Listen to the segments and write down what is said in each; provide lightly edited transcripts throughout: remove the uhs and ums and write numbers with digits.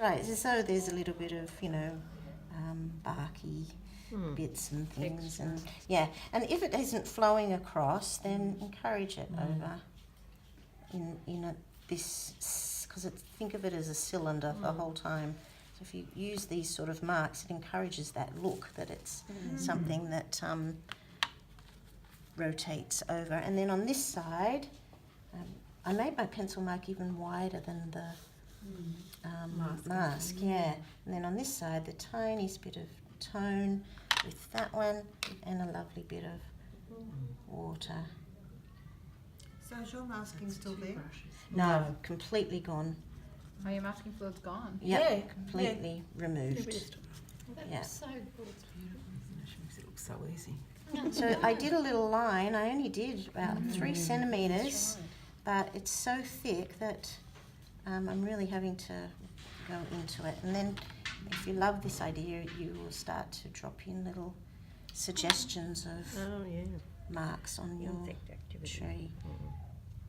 Right, so there's a little bit of, barky bits and things. And and if it isn't flowing across, then encourage it over in this, because think of it as a cylinder the whole time. So if you use these sort of marks, it encourages that look, that it's something that rotates over. And then on this side, I made my pencil mark even wider than the mask, and then on this side the tiniest bit of tone with that one and a lovely bit of water. So is your masking still there? No, completely gone. Oh, your masking fluid's gone? Yep, completely removed. That's so good. It's beautiful, isn't it? She makes it look so easy. So I did a little line. I only did about 3 centimetres, but it's so thick that I'm really having to go into it. And then if you love this idea, you will start to drop in little suggestions of marks on your tree.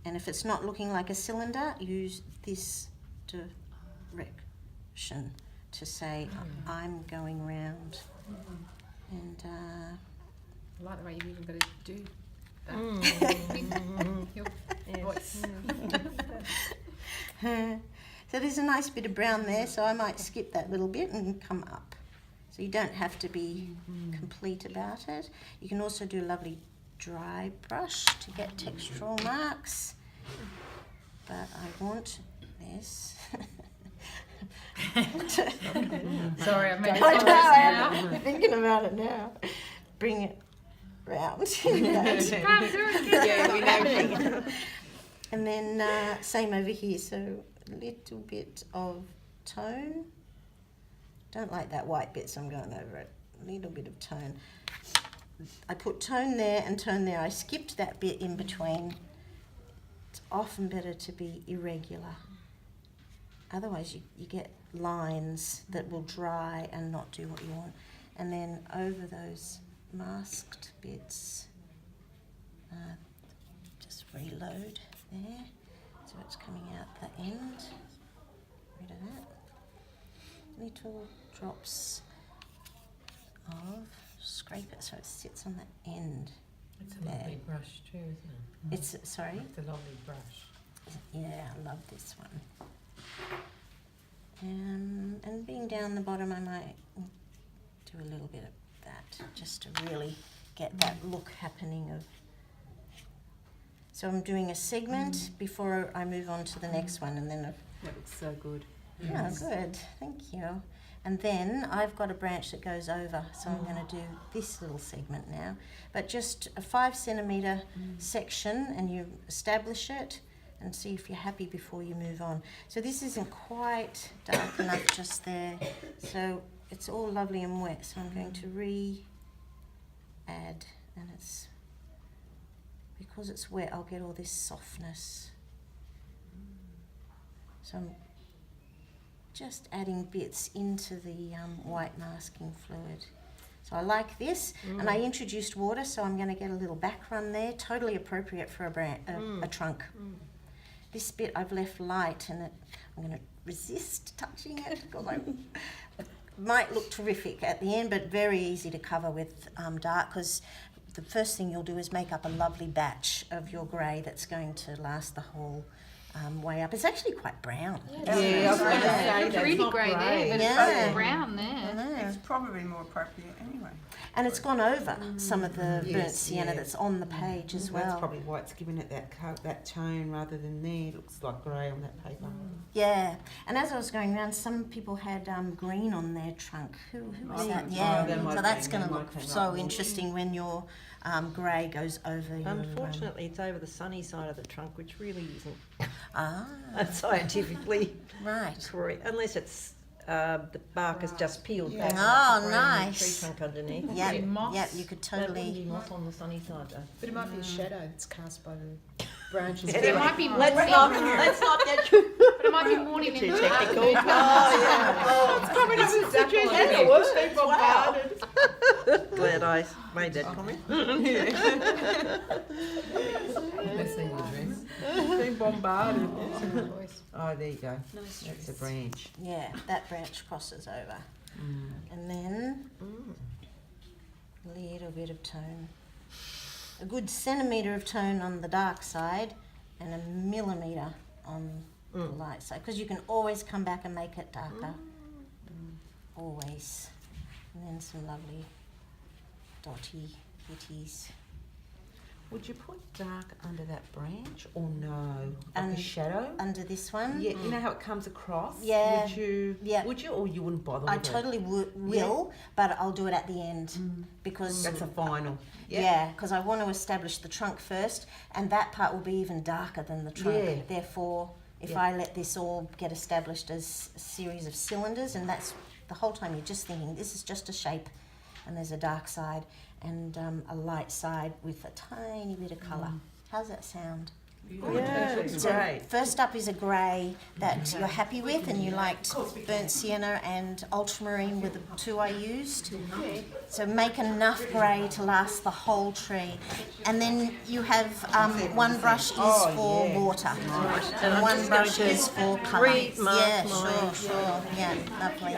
And if it's not looking like a cylinder, use this direction to say, I'm going round. And I like the way you've even got to do that. Your voice. So there's a nice bit of brown there, so I might skip that little bit and come up. So you don't have to be complete about it. You can also do a lovely dry brush to get textural marks. But I want this. Sorry, I've made I'm thinking about it now. Bring it round. Yeah, we know. And then same over here, so a little bit of tone. Don't like that white bit, so I'm going over it. A little bit of tone. I put tone there and tone there. I skipped that bit in between. It's often better to be irregular. Otherwise you get lines that will dry and not do what you want. And then over those masked bits, just reload there. So it's coming out the end. Rid of that. Little drops of, scrape it so it sits on the end. It's a lovely brush too, isn't it? It's, sorry? It's a lovely brush. Yeah, I love this one. And being down the bottom, I might do a little bit of that, just to really get that look happening of. So I'm doing a segment before I move on to the next one, and then That looks so good. yeah, good, thank you. And then I've got a branch that goes over, so I'm going to do this little segment now, but just a 5 centimetre section, and you establish it and see if you're happy before you move on. So this isn't quite dark enough just there, so it's all lovely and wet, so I'm going to re-add, and it's, because it's wet, I'll get all this softness. So I'm just adding bits into the white masking fluid. So I like this, and I introduced water, so I'm going to get a little back run there, totally appropriate for a trunk. This bit I've left light, and I'm going to resist touching it because it might look terrific at the end, but very easy to cover with dark, because the first thing you'll do is make up a lovely batch of your grey that's going to last the whole way up. It's actually quite brown. Yeah, I was going to say it's really grey there, but it's brown there. It's probably more appropriate anyway. And it's gone over some of the burnt sienna that's on the page as well. That's probably why it's giving it that tone rather than there. It looks like grey on that paper. Yeah, and as I was going around, some people had green on their trunk. Who was that? Yeah, so that's going to look so interesting when your grey goes over your... Unfortunately, it's over the sunny side of the trunk, which really isn't scientifically correct, unless it's the bark has just peeled back. Oh, nice. Tree trunk underneath. Yeah, you could That wouldn't totally... be moss on the sunny side though. But it might be a shadow that's cast by the branches. There might be Let's not get too but it might be morning and technical. afternoon. It's coming up with suggestions. Glad I made that comment. Been bombarded. Voice. Oh, there you go. That's a branch. Yeah, that branch crosses over. And then a little bit of tone. A good centimetre of tone on the dark side and a millimetre on the light side, because you can always come back and make it darker. Always. And then some lovely dotty bitties. Would you put dark under that branch or no? Like And a shadow? under this one. Yeah, you know how it comes across? Yeah. Would you? Yeah. Would you, or you wouldn't bother I with it? totally will, but I'll do it at the end because That's a final. yeah, because I want to establish the trunk first, and that part will be even darker than the trunk. Yeah. Therefore, if Yeah. I let this all get established as a series of cylinders, and that's the whole time you're just thinking this is just a shape, and there's a dark side and a light side with a tiny bit of colour. How's that sound? Yeah, it's So great. first up is a grey that you're happy with, and you liked burnt sienna and ultramarine were the two I used. So make enough grey to last the whole tree, and then you have one brush is for water, and one brush is for colour. remark Yeah, mine. sure. Yeah, lovely.